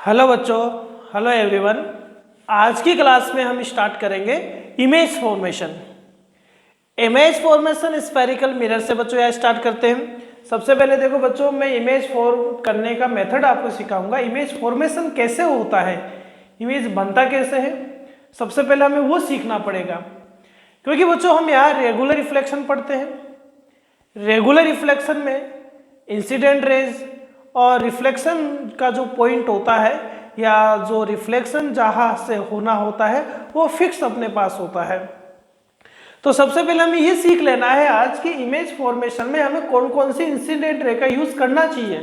Hello बच्चों, hello everyone. आज की क्लास में हम स्टार्ट करेंगे image formation. Image formation spherical mirror से बच्चों यहाँ स्टार्ट करते हैं। सबसे पहले देखो बच्चों, मैं इमेज फॉर्म करने का मेथड आपको सिखाऊंगा। इमेज फॉर्मेशन कैसे होता है, इमेज बनता कैसे है, सबसे पहले हमें वो सीखना पड़ेगा। क्योंकि बच्चों हम यहाँ रेगुलर रिफ्लेक्शन पढ़ते हैं। रेगुलर रिफ्लेक्शन में इंसिडेंट रेज और रिफ्लेक्शन का जो पॉइंट होता है या जो रिफ्लेक्शन जहाँ से होना होता है वो फिक्स अपने पास होता है। तो सबसे पहले हमें ये सीख लेना है आज की इमेज फॉर्मेशन में हमें कौन कौन सी इंसिडेंट रे का यूज करना चाहिए।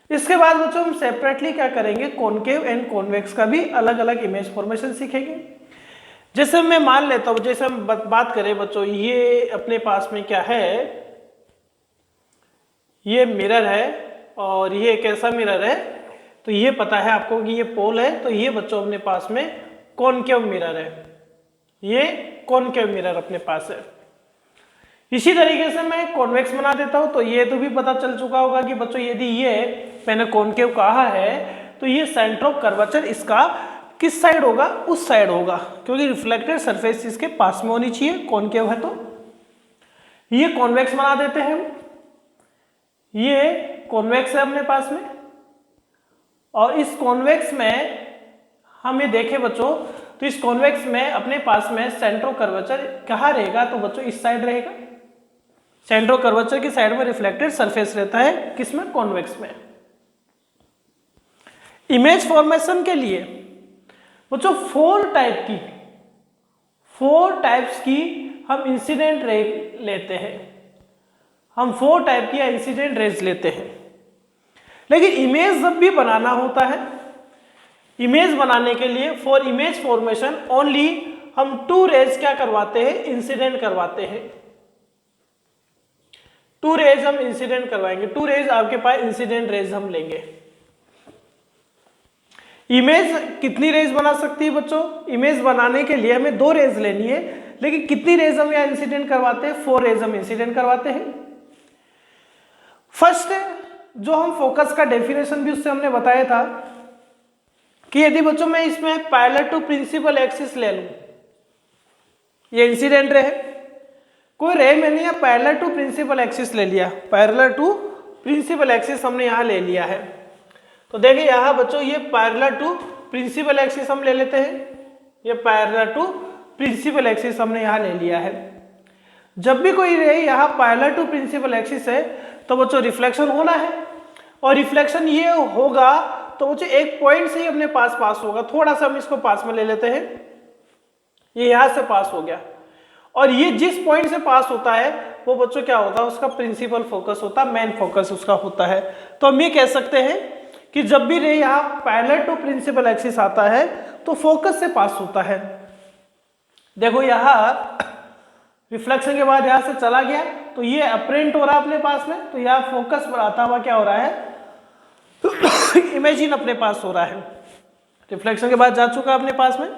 इसके बाद बच्चों हम सेपरेटली क्या करेंगे, कॉनकेव एंड कॉन्वेक्स का भी अलग अलग इमेज फॉर्मेशन सीखेंगे। जैसे मैं मान लेता हूँ, जैसे हम बात करें बच्चों, ये अपने पास में क्या है, ये मिरर है और ये एक ऐसा मिरर है। तो ये पता है आपको कि ये पोल है, तो ये बच्चों अपने पास में कॉनकेव मिरर है, ये कॉनकेव मिरर अपने पास है। इसी तरीके से मैं कॉन्वेक्स बना देता हूं, तो ये तो भी पता चल चुका होगा कि बच्चों यदि ये मैंने कॉनकेव कहा है तो ये सेंटर ऑफ कर्वेचर इसका किस साइड होगा, उस साइड होगा, क्योंकि रिफ्लेक्टेड सरफेस इसके पास में होनी चाहिए, कॉनकेव है। तो ये कॉन्वेक्स बना देते हैं, ये कॉन्वेक्स है अपने पास में। और इस कॉन्वेक्स में हम ये देखें बच्चों, तो इस कॉन्वेक्स में अपने पास में सेंटर ऑफ कर्वेचर कहाँ रहेगा, तो बच्चों इस साइड रहेगा। सेंटर ऑफ कर्वेचर की साइड में रिफ्लेक्टेड सरफेस रहता है, किसमें, कॉन्वेक्स में। इमेज फॉर्मेशन के लिए बच्चों फोर टाइप्स की हम इंसिडेंट रे लेते हैं। हम 4 टाइप की इंसिडेंट रेज लेते हैं। लेकिन इमेज जब भी बनाना होता है, इमेज बनाने के लिए फॉर इमेज फॉर्मेशन ओनली हम 2 रेज क्या करवाते हैं, इंसिडेंट करवाते हैं। 2 रेज हम इंसिडेंट करवाएंगे, 2 रेज आपके पास इंसिडेंट रेज हम लेंगे। इमेज कितनी रेज बना सकती है बच्चों, इमेज बनाने के लिए हमें 2 रेज लेनी है, लेकिन कितनी रेज हम यहाँ इंसिडेंट करवाते हैं, 4 रेज हम इंसिडेंट करवाते हैं। फर्स्ट जो हम फोकस का डेफिनेशन भी उससे हमने बताया था कि यदि बच्चों मैं इसमें पैरेलल टू प्रिंसिपल एक्सिस ले लूं, ये इंसिडेंट रे है, कोई रे मैंने यहाँ पैरेलल टू प्रिंसिपल एक्सिस ले लिया, पैरेलल टू प्रिंसिपल एक्सिस हमने यहाँ ले लिया है। तो देखिए यहाँ बच्चों ये पैरेलल टू प्रिंसिपल एक्सिस हम ले लेते हैं, ये पैरेलल टू प्रिंसिपल एक्सिस हमने यहाँ ले लिया है। जब भी कोई रे यहाँ पैरेलल टू प्रिंसिपल एक्सिस है तो बच्चों रिफ्लेक्शन होना है, और रिफ्लेक्शन ये होगा तो बच्चों एक पॉइंट से ही अपने पास होगा। थोड़ा सा हम इसको पास में ले लेते हैं, ये यहां से पास हो गया, और ये जिस पॉइंट से पास होता है वो बच्चों क्या होता है, उसका प्रिंसिपल फोकस होता है, मेन फोकस उसका होता है। तो हम ये कह सकते हैं कि जब भी रे यहाँ पैरेलल टू प्रिंसिपल एक्सिस आता है तो फोकस से पास होता है। देखो यहाँ रिफ्लेक्शन के बाद यहां से चला गया तो ये अपरेंट हो रहा है अपने पास में, तो यहाँ फोकस पर आता हुआ क्या हो रहा है, इमेजिन अपने पास हो रहा है। रिफ्लेक्शन के बाद जा चुका अपने पास में,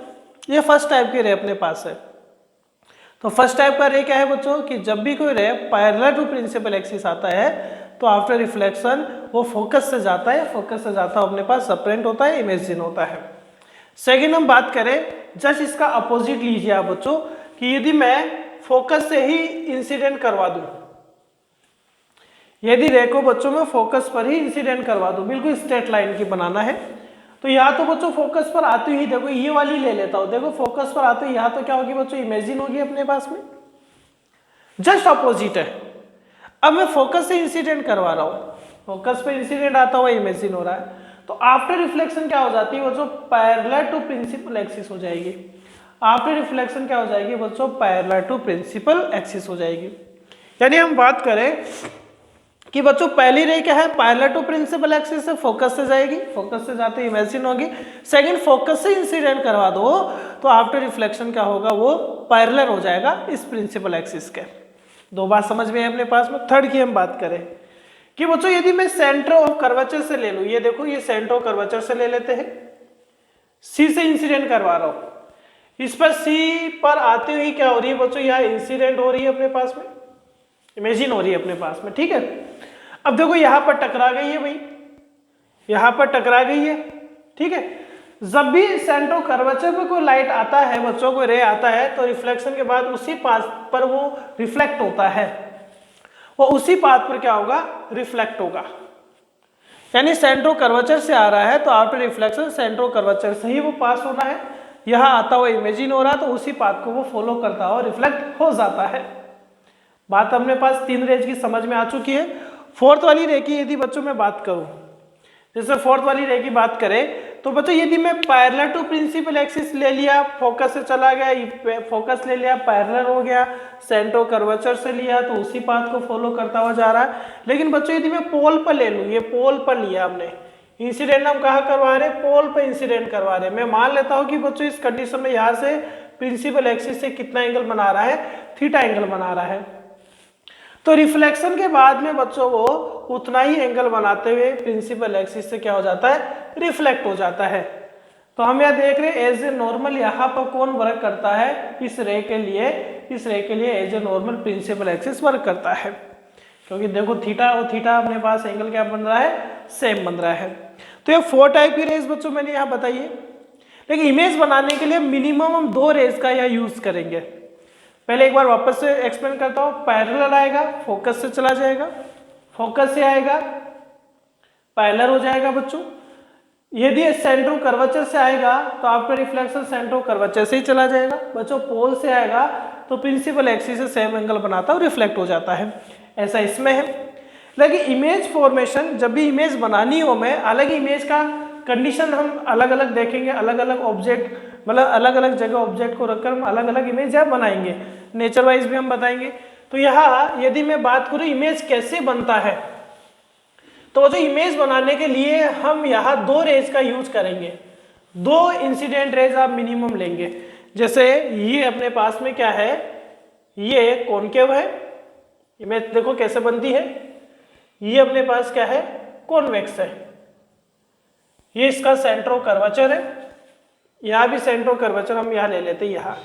ये फर्स्ट टाइप के रे अपने पास है। तो फर्स्ट टाइप का रे क्या है बच्चों, कि जब भी कोई ray parallel to principal axis आता है तो आफ्टर रिफ्लेक्शन वो फोकस से जाता है, फोकस से जाता अपने पास अपरेंट होता है, इमेजिन होता है। सेकेंड हम बात करें, जस्ट इसका अपोजिट लीजिए आप बच्चों, कि यदि मैं फोकस से ही इंसिडेंट करवा दूं, यदि रे को बच्चों में फोकस पर ही इंसिडेंट करवा दूं, बिल्कुल स्ट्रेट लाइन की बनाना है, तो यहाँ तो बच्चों फोकस पर आते ही देखो ये वाली ले लेता हूं, देखो फोकस पर आते ही यहाँ तो क्या होगी बच्चों, इमेजिन होगी अपने पास में। जस्ट अपोजिट है, अब मैं फोकस से इंसिडेंट करवा रहा हूं, फोकस पे इंसिडेंट आता हुआ इमेजिन हो रहा है, तो आफ्टर रिफ्लेक्शन क्या हो जाती है बच्चों, पैरेलल टू प्रिंसिपल एक्सिस हो जाएगी। आफ्टर रिफ्लेक्शन क्या हो जाएगी बच्चों, पैरेलल टू प्रिंसिपल एक्सिस हो जाएगी। यानी हम बात करें कि बच्चों पहली रे क्या है, पैरेलल टू प्रिंसिपल एक्सिस से फोकस से जाएगी, फोकस से जाते इमेजिन होगी। सेकंड फोकस से इंसिडेंट करवा दो तो आफ्टर रिफ्लेक्शन क्या होगा, वो पैरेलल हो जाएगा इस प्रिंसिपल एक्सिस के। 2 बात समझ में है अपने पास में। थर्ड की हम बात करें कि बच्चों यदि मैं सेंटर ऑफ कर्वेचर से ले लूं, ये देखो ये सेंटर ऑफ कर्वेचर से ले लेते हैं, सी से इंसिडेंट करवा रहा हूं, इस पर सी पर आते हुए क्या हो रही है बच्चों, यहाँ इंसिडेंट हो रही है अपने पास में, इमेजिन हो रही है अपने पास में, ठीक है। अब देखो यहां पर टकरा गई है भाई, यहां पर टकरा गई है, ठीक है। जब भी सेंट्रो कर्वेचर पे कोई लाइट आता है बच्चों, को रे आता है, तो रिफ्लेक्शन के बाद उसी पाथ पर वो रिफ्लेक्ट होता है, वो उसी पाथ पर क्या होगा, रिफ्लेक्ट होगा। यानी सेंट्रो कर्वेचर से आ रहा है तो आफ्टर रिफ्लेक्शन सेंट्रो कर्वेचर से ही वो पास होना है। यहाँ आता हुआ इमेजिन हो रहा है तो उसी पाथ को वो फॉलो करता हुआ रिफ्लेक्ट हो जाता है। बात अपने पास 3 रेज की समझ में आ चुकी है। फोर्थ वाली रे की यदि बच्चों मैं बात करूं, जैसे फोर्थ वाली रे की बात करें तो बच्चों यदि मैं पैरेलल टू प्रिंसिपल एक्सिस ले लिया, फोकस से चला गया, फोकस ले लिया, पैरेलल हो गया, सेंट्रो कर्वेचर से लिया तो उसी पाथ को फॉलो करता हुआ जा रहा है। लेकिन बच्चों यदि मैं पोल पर ले लूँ, ये पोल पर लिया हमने, इंसिडेंट हम कहाँ करवा रहे हैं, पोल पर इंसिडेंट करवा रहे हैं। मैं मान लेता हूँ कि बच्चों इस कंडीशन में यहाँ से प्रिंसिपल एक्सिस से कितना एंगल बना रहा है, थीटा एंगल बना रहा है। तो रिफ्लेक्शन के बाद में बच्चों वो उतना ही एंगल बनाते हुए प्रिंसिपल एक्सिस से क्या हो जाता है, रिफ्लेक्ट हो जाता है। तो हम यह देख रहे हैं एज ए नॉर्मल यहाँ पर कौन वर्क करता है, इस रे के लिए, इस रे के लिए as a normal principal axis work करता है, क्योंकि देखो थीटा और थीटा अपने पास एंगल क्या बन रहा है, सेम बन रहा है। तो ये 4 टाइप की रेज बच्चों मैंने यहाँ बताई है। लेकिन इमेज बनाने के लिए मिनिमम हम 2 रेज का यहाँ यूज करेंगे। पहले एक बार वापस से एक्सप्लेन करता हूँ। पैरेलल आएगा, फोकस से चला जाएगा, फोकस से आएगा, पैरेलल हो जाएगा बच्चों। यदि सेंट्रो कर्वेचर से आएगा तो आपका रिफ्लेक्शन सेंट्रो कर्वेचर से ही चला जाएगा बच्चों। पोल से आएगा तो प्रिंसिपल एक्सिस से सेम एंगल बनाता है, रिफ्लेक्ट हो जाता है। ऐसा इसमें है। लेकिन इमेज फॉर्मेशन, जब भी इमेज बनानी हो, मैं अलग इमेज का कंडीशन हम अलग अलग देखेंगे, अलग अलग ऑब्जेक्ट, मतलब अलग अलग जगह ऑब्जेक्ट को रखकर हम अलग अलग इमेज या बनाएंगे, नेचर वाइज भी हम बताएंगे। तो यहाँ यदि मैं बात करूँ इमेज कैसे बनता है, तो जो इमेज बनाने के लिए हम यहाँ 2 रेज का यूज करेंगे। 2 इंसिडेंट रेज आप मिनिमम लेंगे। जैसे ये अपने पास में क्या है, ये कॉनकेव है, इमेज देखो कैसे बनती है। ये अपने पास क्या है, कॉन्वेक्स है। ये इसका सेंट्रो कर्वेचर है, यहाँ भी सेंट्रो कर्वेचर हम यहाँ ले लेते हैं। यहाँ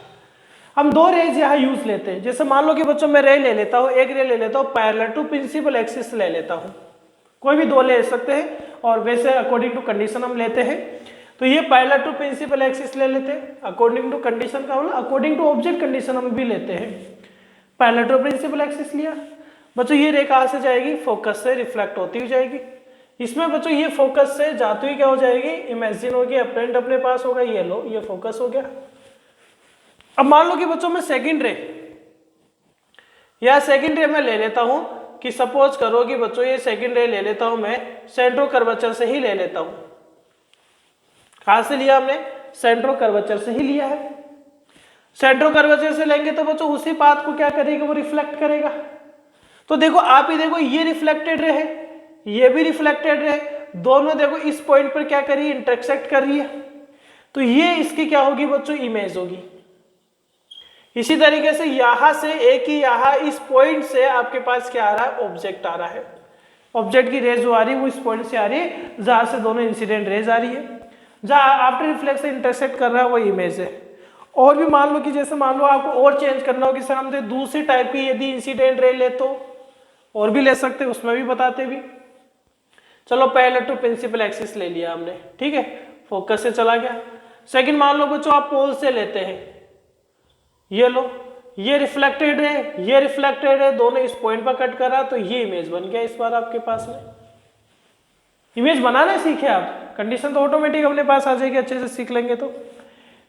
हम 2 रेज यहाँ यूज लेते हैं। जैसे मान लो कि बच्चों मैं रे ले लेता हूँ, एक रे ले लेता हूँ, पैरेलल टू प्रिंसिपल एक्सिस ले लेता हूँ, कोई भी 2 ले सकते हैं, और वैसे अकॉर्डिंग टू कंडीशन हम लेते हैं। तो ये पैरेलल टू प्रिंसिपल एक्सिस ले लेते हैं, अकॉर्डिंग टू कंडीशन का, मतलब अकॉर्डिंग टू ऑब्जेक्ट कंडीशन हम भी लेते हैं। पैरेलल टू प्रिंसिपल एक्सिस लिया बच्चों, ये रे कहाँ से जाएगी, फोकस से रिफ्लेक्ट होती हुई जाएगी। इसमें बच्चों ये फोकस से जाती हुई क्या हो जाएगी, इमेजिन होगी, अपरेंट अपने पास होगा, ये लो ये फोकस हो गया। अब मान लो कि बच्चों मैं सेकंड रे, या सेकंड रे मैं ले लेता हूं कि सपोज करो कि बच्चों ये सेकंड रे ले लेता हूं मैं सेंट्रो कर्वेचर से ही ले लेता हूं। कहां से लिया हमने, सेंट्रो कर्वेचर से ही लिया है। सेंट्रो कर्वेचर से लेंगे तो बच्चों उसी पाथ को क्या करेगा, वो रिफ्लेक्ट करेगा। तो देखो आप ही देखो, ये रिफ्लेक्टेड रे है, ये भी रिफ्लेक्टेड रे, दोनों देखो इस पॉइंट पर क्या करी, इंटरसेक्ट कर रही है। तो ये इसकी क्या होगी बच्चों, इमेज होगी। इसी तरीके से यहां से एक ही यहाँ इस पॉइंट से आपके पास क्या आ रहा है, ऑब्जेक्ट आ रहा है। ऑब्जेक्ट की रेज जो आ रही है वो इस पॉइंट से आ रही है, जहां से दोनों इंसिडेंट रेज आ रही है, जहां आफ्टर रिफ्लेक्शन इंटरसेक्ट कर रहा है वो इमेज है। और भी मान लो कि जैसे मान लो आपको और चेंज करना हो कि सर हम दूसरी टाइप की यदि इंसिडेंट रे ले तो और भी ले सकते, उसमें भी बताते भी। चलो पैरेलल टू प्रिंसिपल एक्सिस ले लिया हमने, ठीक है, फोकस से चला गया। सेकंड मान लो बच्चों आप पोल से लेते हैं, ये लो, ये रिफ्लेक्टेड है, ये रिफ्लेक्टेड है, दोनों इस पॉइंट पर कट कर रहा, तो ये इमेज बन गया। इस बार आपके पास में इमेज बनाना सीखे आप, कंडीशन तो ऑटोमेटिक अपने पास आ जाएगी, अच्छे से सीख लेंगे तो।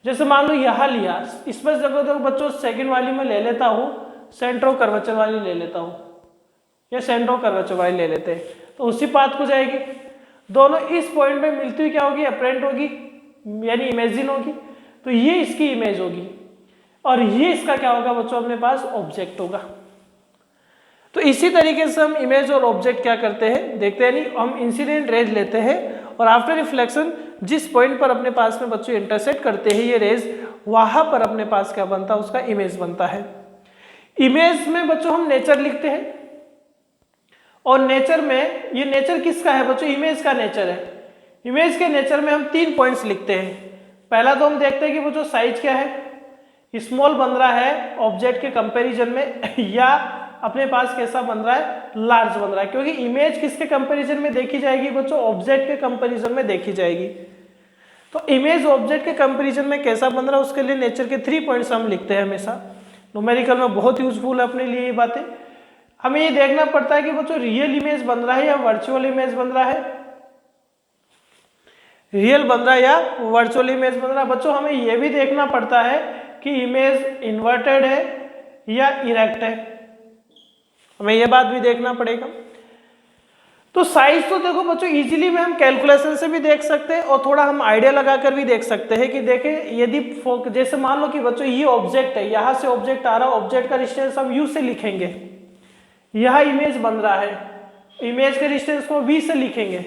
जैसे मान लो यहाँ लिया, इस पर जगह तो बच्चों सेकंड वाली में ले लेता हूँ, सेंट्रो कर्वेचर वाली ले लेता हूँ, या सेंट्रो कर्वेचर वाली ले लेते हैं, तो उसी पाथ को जाएगी। दोनों इस पॉइंट पे मिलती हुई क्या होगी, अपरेंट होगी, यानी इमेजिन होगी। तो ये इसकी इमेज होगी, और ये इसका क्या होगा बच्चों, अपने पास ऑब्जेक्ट होगा। तो इसी तरीके से हम इमेज और ऑब्जेक्ट क्या करते हैं, देखते हैं। नहीं, हम इंसिडेंट रेज लेते हैं और आफ्टर रिफ्लेक्शन जिस पॉइंट पर अपने पास में बच्चों इंटरसेक्ट करते हैं ये रेज, वहां पर अपने पास क्या बनता है, उसका इमेज बनता है। इमेज में बच्चों हम नेचर लिखते हैं, और नेचर में, ये नेचर किसका है बच्चों, इमेज का नेचर है। इमेज के नेचर में हम 3 पॉइंट्स लिखते हैं। पहला तो हम देखते हैं कि बच्चों साइज क्या है, स्मॉल बन रहा है ऑब्जेक्ट के कंपैरिजन में, या अपने पास कैसा बन रहा है, लार्ज बन रहा है। क्योंकि इमेज किसके कंपैरिजन में देखी जाएगी बच्चों, ऑब्जेक्ट के कंपैरिजन में देखी जाएगी। तो इमेज ऑब्जेक्ट के कंपैरिजन में कैसा बन रहा है उसके लिए नेचर के 3 पॉइंट्स हम लिखते हैं हमेशा। न्यूमेरिकल में बहुत यूजफुल है अपने लिए ये बातें। हमें ये देखना पड़ता है कि बच्चों रियल इमेज बन रहा है या वर्चुअल इमेज बन रहा है, रियल बन रहा है या वर्चुअल इमेज बन रहा है। बच्चों हमें यह भी देखना पड़ता है कि इमेज इन्वर्टेड है या इरेक्ट है, हमें यह बात भी देखना पड़ेगा। तो साइज तो देखो बच्चों इजीली में हम कैलकुलेशन से भी देख सकते हैं और थोड़ा हम आइडिया लगाकर भी देख सकते हैं कि देखें यदि जैसे मान लो कि बच्चों ये ऑब्जेक्ट है, यहाँ से ऑब्जेक्ट आ रहा है, ऑब्जेक्ट का डिस्टेंस हम यू से लिखेंगे, यह इमेज बन रहा है, इमेज के डिस्टेंस को v से लिखेंगे।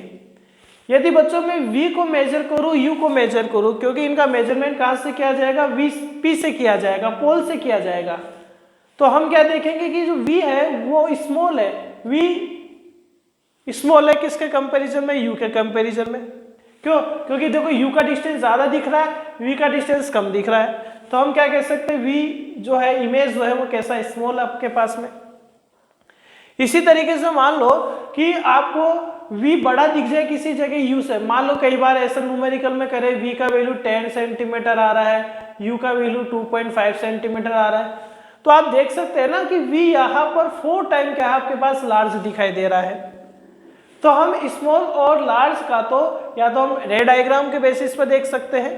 यदि बच्चों मैं v को मेजर करूं, u को मेजर करूं, क्योंकि इनका मेजरमेंट कहां से किया जाएगा, p से किया जाएगा, पोल से किया जाएगा, तो हम क्या देखेंगे कि जो v है वो स्मॉल है, v स्मॉल है किसके कंपैरिजन में, u के कंपैरिजन में। क्यों? क्योंकि देखो u का डिस्टेंस ज्यादा दिख रहा है, v का डिस्टेंस कम दिख रहा है, तो हम क्या कह सकते हैं v जो है इमेज जो है वो कैसा स्मॉल है आपके पास में। इसी तरीके से मान लो कि आपको v बड़ा दिख जाए किसी जगह u से, मान लो कई बार ऐसा न्यूमेरिकल में करें v का वैल्यू 10 सेंटीमीटर आ रहा है, u का वैल्यू 2.5 सेंटीमीटर आ रहा है, तो आप देख सकते हैं ना कि v यहाँ पर 4 टाइम क्या है आपके पास लार्ज दिखाई दे रहा है। तो हम स्मॉल और लार्ज का तो या तो हम रे डायग्राम के बेसिस पर देख सकते हैं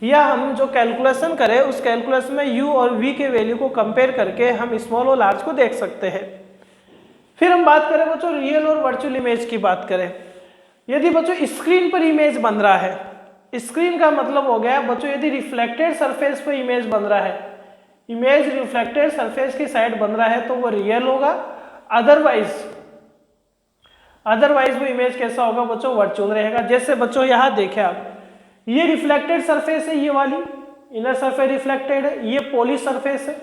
या हम जो कैलकुलेशन करें उस कैलकुलेशन में u और v के वैल्यू को कंपेयर करके हम स्मॉल और लार्ज को देख सकते हैं। फिर हम बात करें बच्चों रियल और वर्चुअल इमेज की बात करें। यदि बच्चों स्क्रीन पर इमेज बन रहा है, स्क्रीन का मतलब हो गया बच्चों यदि रिफ्लेक्टेड सरफेस पर इमेज बन रहा है, इमेज रिफ्लेक्टेड सरफेस की साइड बन रहा है तो वो रियल होगा, अदरवाइज वो इमेज कैसा होगा बच्चों, वर्चुअल रहेगा। जैसे बच्चों यहाँ देखें आप, ये रिफ्लेक्टेड सरफेस है, ये वाली इनर सरफेस रिफ्लेक्टेड है, ये पॉलिश सरफेस है।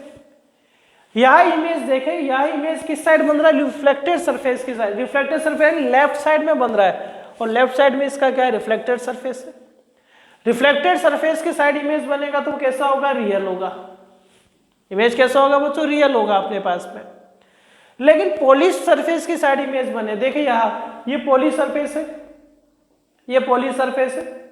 यहाँ इमेज देखें, यहाँ इमेज किस साइड बन रहा है, रिफ्लेक्टेड सरफेस की side, reflected surface left side में बन रहा है और लेफ्ट साइड में इसका क्या है, रिफ्लेक्टेड सरफेस है। रिफ्लेक्टेड सरफेस की साइड इमेज बनेगा तो कैसा होगा, रियल होगा। इमेज कैसा होगा बच्चों, रियल होगा अपने पास में। लेकिन पॉलिश सरफेस की साइड इमेज बने, देखिए यहाँ ये पॉलिश सरफेस है, ये पॉलिश सरफेस है,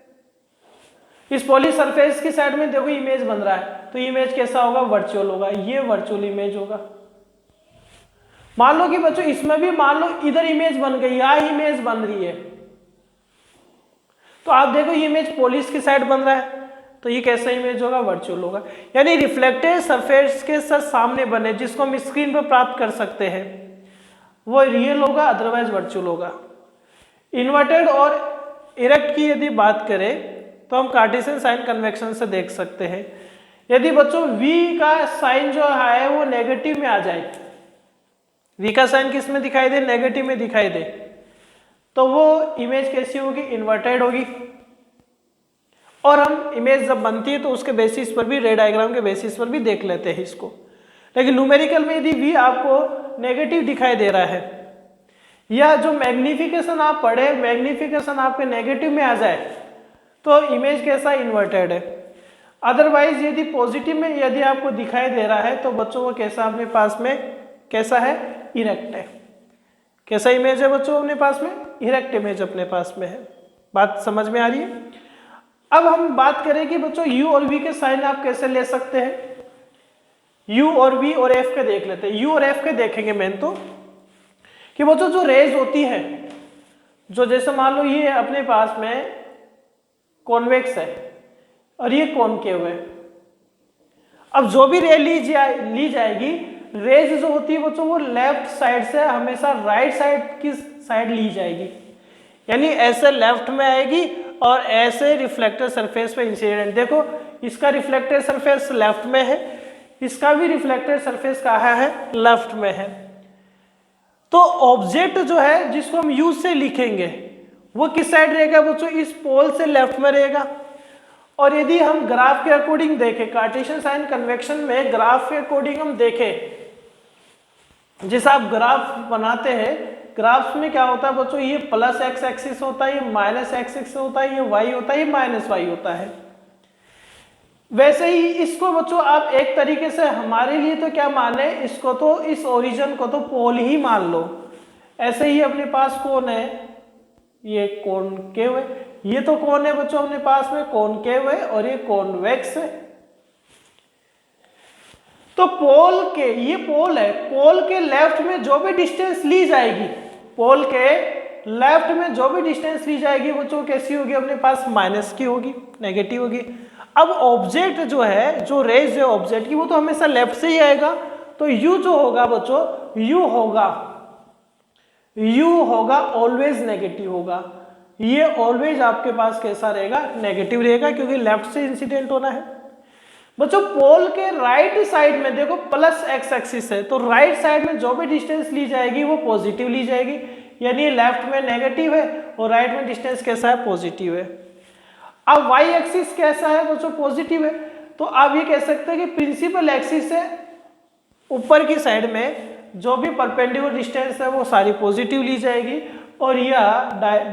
इस पॉलिश सरफेस की साइड में देखो इमेज बन रहा है, तो इमेज कैसा होगा, वर्चुअल होगा, ये वर्चुअल इमेज होगा। मान लो कि बच्चों इसमें भी मान लो इधर इमेज बन गई, यहाँ इमेज बन रही है, तो आप देखो ये इमेज पॉलिश की साइड बन रहा है, तो ये कैसा इमेज होगा, वर्चुअल होगा। यानी रिफ्लेक्टेड सरफेस के साथ सामने बने जिसको हम स्क्रीन पर प्राप्त कर सकते हैं वो रियल होगा, अदरवाइज वर्चुअल होगा। इन्वर्टेड और इरेक्ट की यदि बात करें तो हम कार्टेशियन साइन कन्वेक्शन से देख सकते हैं। यदि बच्चों v का साइन जो है वो नेगेटिव में आ जाए, v का साइन किस में दिखाई दे, नेगेटिव में दिखाई दे, तो वो इमेज कैसी होगी, इन्वर्टेड होगी। और हम इमेज जब बनती है तो उसके बेसिस पर भी, रे डायग्राम के बेसिस पर भी देख लेते हैं इसको। लेकिन न्यूमेरिकल में यदि v आपको नेगेटिव दिखाई दे रहा है या जो मैग्निफिकेशन आप पढ़े, मैग्निफिकेशन आपके नेगेटिव में आ जाए तो इमेज कैसा, इन्वर्टेड है। अदरवाइज यदि पॉजिटिव में यदि आपको दिखाई दे रहा है तो बच्चों वो कैसा अपने पास में, कैसा है, इरेक्ट है। कैसा इमेज है बच्चों अपने पास में, इरेक्ट इमेज अपने पास में है। बात समझ में आ रही है। अब हम बात करें कि बच्चों u और v के साइन आप कैसे ले सकते हैं। u और v और f के देख लेते हैं। u और f के देखेंगे मेन तो कि बच्चों जो रेज होती है, जो जैसे मान लो ये अपने पास में कॉन्वेक्स है और ये कॉनकेव है, अब जो भी रे ली जाएगी, रेज जो होती है बच्चों वो लेफ्ट साइड से हमेशा राइट साइड की साइड ली जाएगी, यानी ऐसे लेफ्ट में आएगी और ऐसे रिफ्लेक्टर सरफेस पे इंसिडेंट। देखो इसका रिफ्लेक्टर सरफेस लेफ्ट में है, इसका भी रिफ्लेक्टर सरफेस कहाँ है, लेफ्ट में है। तो ऑब्जेक्ट जो है जिसको हम यू से लिखेंगे वो किस साइड रहेगा बच्चों, इस पोल से लेफ्ट में रहेगा। और यदि हम ग्राफ के अकॉर्डिंग देखें, कार्टेशियन साइन कन्वेक्शन में ग्राफ के अकॉर्डिंग हम देखें, जैसे आप ग्राफ बनाते हैं, ग्राफ्स में क्या होता है बच्चों, ये प्लस एक्स एक्सिस होता है, ये माइनस एक्स एक्सिस होता है, ये वाई होता है, ये माइनस वाई होता है। वैसे ही इसको बच्चों आप एक तरीके से हमारे लिए तो क्या माने, इसको तो इस ओरिजिन को तो पोल ही मान लो। ऐसे ही अपने पास कौन है, ये कॉनकेव है, ये तो कौन है बच्चों अपने पास में, कॉनकेव है, और ये कॉन्वेक्स है। तो पोल के, ये पोल है, पोल के लेफ्ट में जो भी डिस्टेंस ली जाएगी, पोल के लेफ्ट में जो भी डिस्टेंस ली जाएगी बच्चों कैसी होगी अपने पास, माइनस की होगी, नेगेटिव होगी। अब ऑब्जेक्ट जो है, जो रेज है ऑब्जेक्ट की, वो तो हमेशा लेफ्ट से ही आएगा, तो यू जो होगा बच्चों, यू होगा ऑलवेज नेगेटिव होगा। ये ऑलवेज आपके पास कैसा रहेगा, नेगेटिव रहेगा, क्योंकि लेफ्ट से इंसिडेंट होना है। बच्चों पोल के राइट साइड में देखो प्लस एक्स एक्सिस है, तो राइट साइड में जो भी डिस्टेंस ली जाएगी वो पॉजिटिव ली जाएगी, यानी लेफ्ट में नेगेटिव है और राइट में डिस्टेंस कैसा है, पॉजिटिव है। अब वाई एक्सिस कैसा है बच्चों, पॉजिटिव है, तो आप ये कह सकते हैं कि प्रिंसिपल एक्सिस से ऊपर की साइड में जो भी परपेंडिकुलर डिस्टेंस है वो सारी पॉजिटिव ली जाएगी, और यह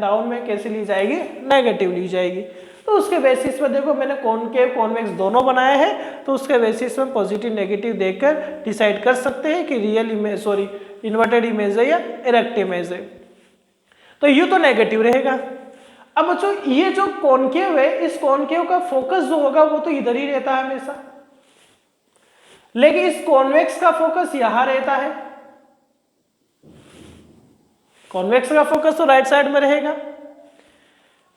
डाउन में कैसे ली जाएगी, नेगेटिव ली जाएगी। तो उसके बेसिस पर देखो मैंने कॉनकेव कॉन्वेक्स दोनों बनाए हैं, तो उसके बेसिस पर पॉजिटिव नेगेटिव देखकर डिसाइड कर सकते हैं कि real image, sorry inverted image है या इरेक्ट इमेज है। तो यू तो नेगेटिव रहेगा। अब बच्चों ये जो कॉनकेव है, इस कॉनकेव का फोकस जो होगा वो तो इधर ही रहता है हमेशा, लेकिन इस कॉन्वेक्स का फोकस यहां रहता है, कॉन्वेक्स का फोकस तो राइट साइड में रहेगा।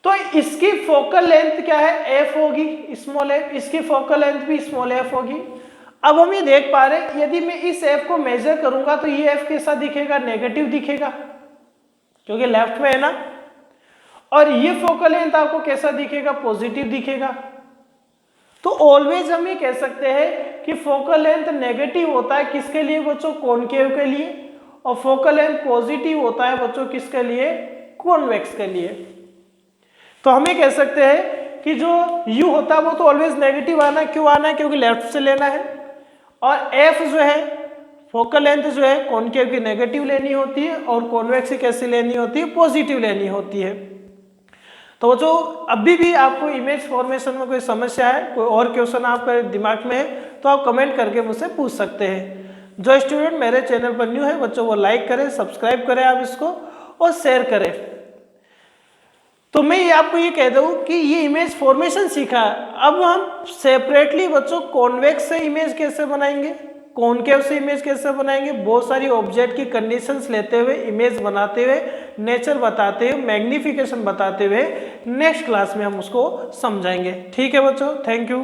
तो इसकी फोकल लेंथ क्या है, एफ होगी, स्मॉल एफ, इसकी फोकल लेंथ भी स्मॉल एफ होगी। अब हम ये देख पा रहे हैं यदि मैं इस एफ को मेजर करूंगा तो ये एफ कैसा दिखेगा, नेगेटिव दिखेगा, क्योंकि लेफ्ट में है ना, और ये फोकल लेंथ आपको कैसा दिखेगा, पॉजिटिव दिखेगा। तो ऑलवेज हम ये कह सकते हैं कि फोकल लेंथ नेगेटिव होता है किसके लिए बच्चों, कॉनकेव के लिए, और फोकल लेंथ पॉजिटिव होता है बच्चों किसके लिए, कॉन्वेक्स के लिए। तो हम ये कह सकते हैं कि जो u होता है वो तो ऑलवेज नेगेटिव आना है, क्यों आना है, क्योंकि लेफ्ट से लेना है, और f जो है फोकल लेंथ जो है कॉनकेव की नेगेटिव लेनी होती है, और कॉन्वेक्स की कैसी लेनी होती है, पॉजिटिव लेनी होती है। तो जो अभी भी आपको इमेज फॉर्मेशन में कोई समस्या है, कोई और क्वेश्चन आपके दिमाग में है, तो आप कमेंट करके मुझसे पूछ सकते हैं। जो स्टूडेंट मेरे चैनल पर न्यू है बच्चों वो लाइक करें, सब्सक्राइब करें आप इसको, और शेयर करें। तो मैं ये आपको ये कह दूं कि ये इमेज फॉर्मेशन सीखा, अब हम सेपरेटली बच्चों कॉन्वेक्स से इमेज कैसे बनाएंगे, कॉनकेव से इमेज कैसे बनाएंगे, बहुत सारी ऑब्जेक्ट की कंडीशंस लेते हुए, इमेज बनाते हुए, नेचर बताते हुए, मैग्निफिकेशन बताते हुए नेक्स्ट क्लास में हम उसको समझाएंगे। ठीक है बच्चों, थैंक यू।